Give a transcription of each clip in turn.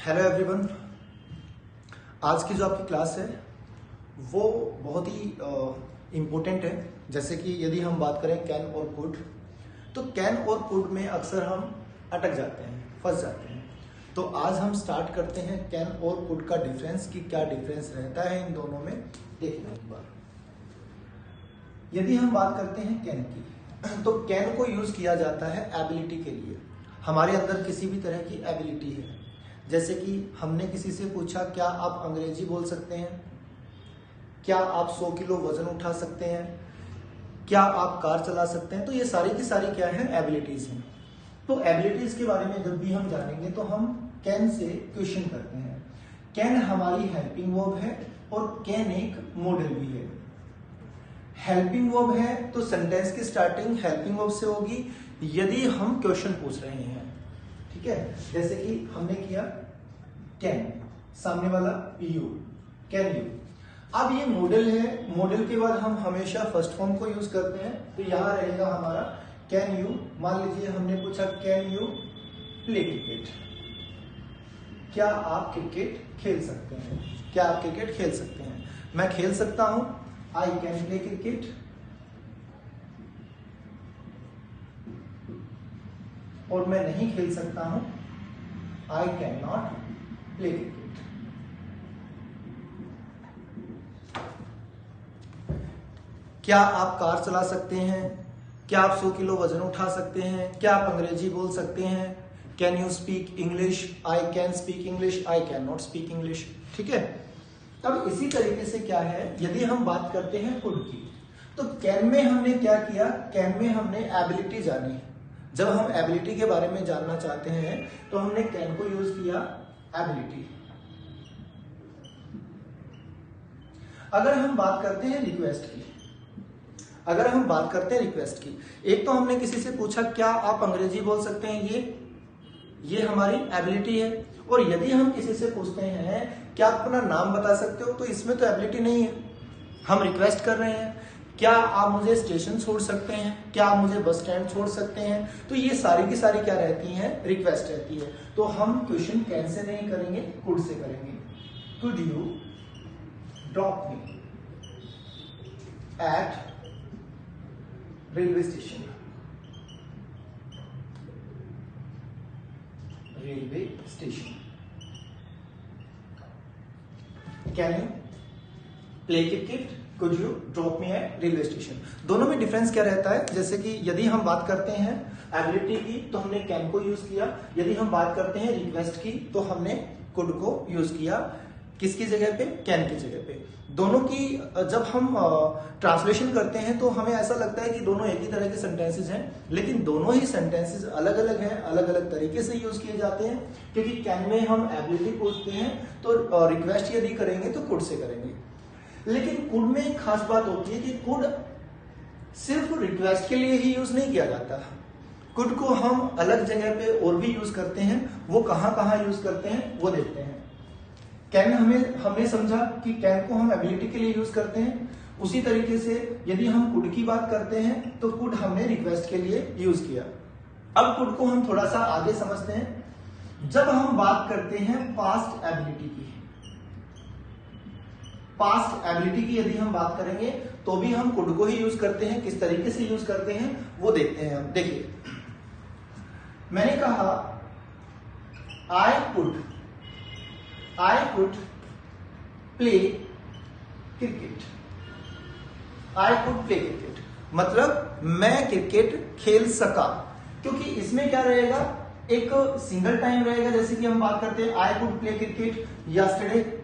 Hello everyone. आज की जो आपकी क्लास है वो बहुत ही इम्पोर्टेंट है। जैसे कि यदि हम बात करें कैन और कुड, तो कैन और कुड में अक्सर हम अटक जाते हैं, फंस जाते हैं। तो आज हम स्टार्ट करते हैं कैन और कुड का डिफरेंस, कि क्या डिफरेंस रहता है इन दोनों में, देखना एक बार। यदि हम बात करते हैं कैन की, तो कैन को यूज किया जाता है एबिलिटी के लिए। हमारे अंदर किसी भी तरह की एबिलिटी है, जैसे कि हमने किसी से पूछा क्या आप अंग्रेजी बोल सकते हैं, क्या आप 100 किलो वजन उठा सकते हैं, क्या आप कार चला सकते हैं, तो ये सारी की सारी क्या है, एबिलिटीज हैं। तो एबिलिटीज के बारे में जब भी हम जानेंगे तो हम कैन से क्वेश्चन करते हैं। कैन हमारी हेल्पिंग वर्ब है और कैन एक मॉडल भी है। हेल्पिंग वर्ब है तो सेंटेंस की स्टार्टिंग हेल्पिंग वर्ब से होगी यदि हम क्वेश्चन पूछ रहे हैं, ठीक है। जैसे कि हमने किया कैन, सामने वाला यू, कैन यू। अब ये मॉडल है, मॉडल के बाद हम हमेशा फर्स्ट फॉर्म को यूज करते हैं। तो यहां रहेगा हमारा कैन यू। मान लीजिए हमने पूछा कैन यू प्ले क्रिकेट, क्या आप क्रिकेट खेल सकते हैं, क्या आप क्रिकेट खेल सकते हैं। मैं खेल सकता हूं, आई कैन प्ले क्रिकेट, और मैं नहीं खेल सकता हूं, I can not play cricket. क्या आप कार चला सकते हैं, क्या आप 100 किलो वजन उठा सकते हैं, क्या आप अंग्रेजी बोल सकते हैं, can you speak English, I can speak English, I can not speak English, ठीक है। अब इसी तरीके से क्या है, यदि हम बात करते हैं कुड की, तो कैन में हमने क्या किया, कैन में हमने एबिलिटी जानी। जब हम एबिलिटी के बारे में जानना चाहते हैं तो हमने कैन को यूज किया एबिलिटी। अगर हम बात करते हैं रिक्वेस्ट की, अगर हम बात करते हैं रिक्वेस्ट की, एक तो हमने किसी से पूछा क्या आप अंग्रेजी बोल सकते हैं, ये हमारी एबिलिटी है। और यदि हम किसी से पूछते हैं क्या आप अपना नाम बता सकते हो, तो इसमें तो एबिलिटी नहीं है, हम रिक्वेस्ट कर रहे हैं। क्या आप मुझे स्टेशन छोड़ सकते हैं, क्या आप मुझे बस स्टैंड छोड़ सकते हैं, तो ये सारी की सारी क्या रहती हैं, रिक्वेस्ट रहती है। तो हम क्वेश्चन कैन से नहीं करेंगे, कुड से करेंगे। Could you drop me at railway station, railway station. Can you play cricket, could you drop me at railway station. दोनों में डिफरेंस क्या रहता है, जैसे कि यदि हम बात करते हैं एबिलिटी की तो हमने कैन को यूज किया, यदि हम बात करते हैं रिक्वेस्ट की तो हमने कुड को यूज किया। किसकी जगह पे, कैन की जगह पे। दोनों की जब हम ट्रांसलेशन करते हैं तो हमें ऐसा लगता है कि दोनों एक ही तरह के सेंटेंसेस हैं, लेकिन दोनों ही सेंटेंसेस अलग अलग हैं, अलग अलग तरीके से यूज किए जाते हैं। क्योंकि कैन में हम एबिलिटी पूछते हैं तो रिक्वेस्ट यदि करेंगे तो कुड से करेंगे। लेकिन कुड में एक खास बात होती है कि कुड सिर्फ रिक्वेस्ट के लिए ही यूज नहीं किया जाता। कुड को हम अलग जगह पे और भी यूज करते हैं, वो कहां यूज करते हैं वो देखते हैं। कैन हमने समझा कि कैन को हम एबिलिटी के लिए यूज करते हैं। उसी तरीके से यदि हम कुड की बात करते हैं तो कुड हमने रिक्वेस्ट के लिए यूज किया। अब कुड को हम थोड़ा सा आगे समझते हैं। जब हम बात करते हैं पास्ट एबिलिटी की, पास्ट एबिलिटी की यदि हम बात करेंगे तो भी हम कुड को ही यूज करते हैं। किस तरीके से यूज करते हैं वो देखते हैं हम। देखिए, मैंने कहा I could play cricket, I could play cricket मतलब मैं क्रिकेट खेल सका। क्योंकि इसमें क्या रहेगा, एक सिंगल टाइम रहेगा। जैसे कि हम बात करते हैं I could play cricket yesterday,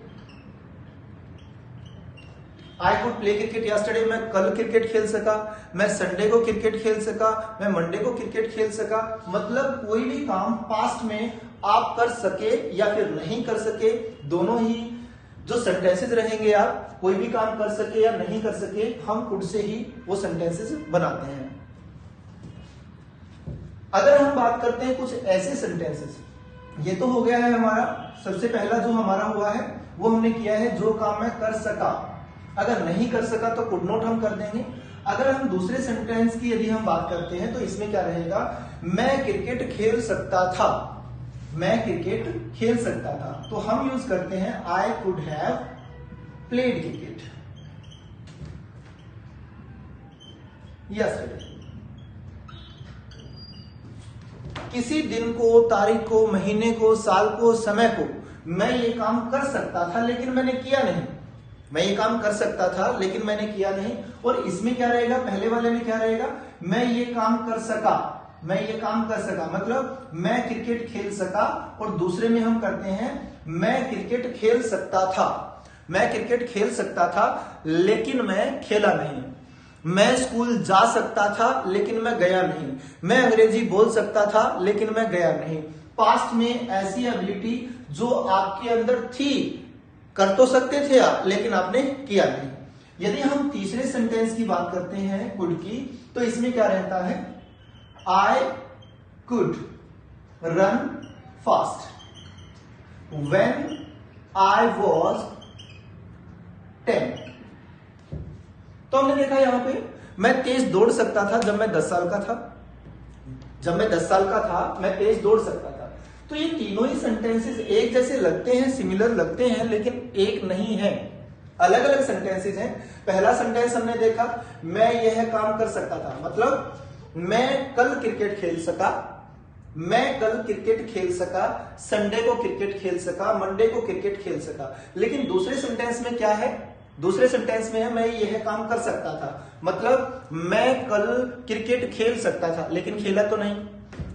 I could play cricket yesterday, मैं कल क्रिकेट खेल सका, मैं संडे को क्रिकेट खेल सका, मैं मंडे को क्रिकेट खेल सका। मतलब कोई भी काम पास्ट में आप कर सके या फिर नहीं कर सके, दोनों ही जो सेंटेंसेस रहेंगे, आप कोई भी काम कर सके या नहीं कर सके, हम कुड से ही वो सेंटेंसेस बनाते हैं। अगर हम बात करते हैं कुछ ऐसे सेंटेंसेस, ये तो हो गया है हमारा सबसे पहला जो हमारा हुआ है वो हमने किया है जो काम मैं कर सका। अगर नहीं कर सका तो कुड नॉट हम कर देंगे। अगर हम दूसरे सेंटेंस की यदि हम बात करते हैं तो इसमें क्या रहेगा, मैं क्रिकेट खेल सकता था, मैं क्रिकेट खेल सकता था, तो हम यूज करते हैं I could have played cricket yesterday. किसी दिन को, तारीख को, महीने को, साल को, समय को मैं ये काम कर सकता था लेकिन मैंने किया नहीं। मैं ये काम कर सकता था लेकिन मैंने किया नहीं। और इसमें क्या रहेगा, पहले वाले में क्या रहेगा, मैं ये काम कर सका, मैं ये काम कर सका, मतलब मैं क्रिकेट खेल सका। और दूसरे में हम करते हैं मैं क्रिकेट खेल सकता था, मैं क्रिकेट खेल सकता था लेकिन मैं खेला नहीं। मैं स्कूल जा सकता था लेकिन मैं गया नहीं। मैं अंग्रेजी बोल सकता था लेकिन मैं गया नहीं। पास्ट में ऐसी एबिलिटी जो आपके अंदर थी, कर तो सकते थे आप लेकिन आपने किया नहीं। यदि हम तीसरे सेंटेंस की बात करते हैं कुड की, तो इसमें क्या रहता है, I could run fast when I was 10। तो हमने देखा यहां पे मैं तेज दौड़ सकता था जब मैं 10 साल का था। जब मैं 10 साल का था मैं तेज दौड़ सकता था। तो ये तीनों ही सेंटेंसेस एक जैसे लगते हैं, सिमिलर लगते हैं, लेकिन एक नहीं है, अलग अलग सेंटेंसेस हैं। पहला सेंटेंस हमने देखा मैं यह काम कर सकता था, मतलब मैं कल क्रिकेट खेल सका, मैं कल क्रिकेट खेल सका, संडे को क्रिकेट खेल सका, मंडे को क्रिकेट खेल सका। लेकिन दूसरे सेंटेंस में क्या है, दूसरे सेंटेंस में है मैं यह काम कर सकता था, मतलब मैं कल क्रिकेट खेल सकता था लेकिन खेला तो नहीं।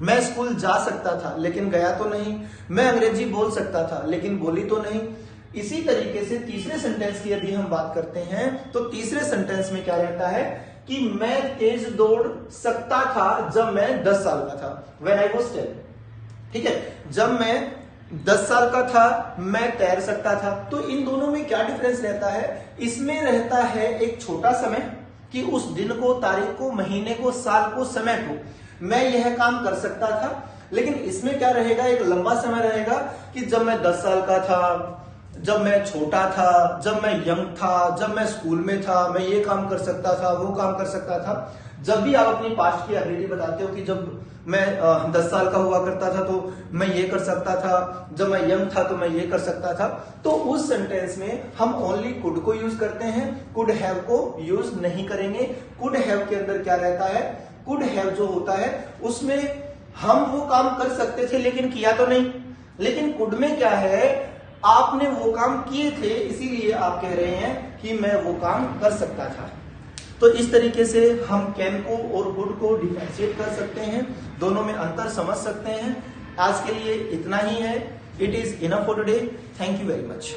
मैं स्कूल जा सकता था लेकिन गया तो नहीं। मैं अंग्रेजी बोल सकता था लेकिन बोली तो नहीं। इसी तरीके से तीसरे सेंटेंस की यदि हम बात करते हैं तो तीसरे सेंटेंस में क्या रहता है कि मैं तेज दौड़ सकता था जब मैं 10 साल का था, व्हेन आई वाज 10। ठीक है, जब मैं 10 साल का था मैं तैर सकता था। तो इन दोनों में क्या डिफरेंस रहता है, इसमें रहता है एक छोटा समय कि उस दिन को, तारीख को, महीने को, साल को, समय को मैं यह काम कर सकता था। लेकिन इसमें क्या रहेगा, एक लंबा समय रहेगा कि जब मैं 10 साल का था, जब मैं छोटा था, जब मैं यंग था, जब मैं स्कूल में था, मैं ये काम कर सकता था, वो काम कर सकता था। जब भी आप अपनी पास्ट की एबिलिटी बताते हो कि जब मैं 10 साल का हुआ करता था तो मैं ये कर सकता था, जब मैं यंग था तो मैं ये कर सकता था, तो उस सेंटेंस में हम ओनली कुड को यूज करते हैं, कुड हैव को यूज नहीं करेंगे। कुड हैव के अंदर क्या रहता है, कुड हैव जो होता है उसमें हम वो काम कर सकते थे लेकिन किया तो नहीं। लेकिन कुड में क्या है, आपने वो काम किए थे, इसीलिए आप कह रहे हैं कि मैं वो काम कर सकता था। तो इस तरीके से हम कैन को और कुड को डिफरेंशिएट कर सकते हैं, दोनों में अंतर समझ सकते हैं। आज के लिए इतना ही है। It is enough for today. Thank you very much.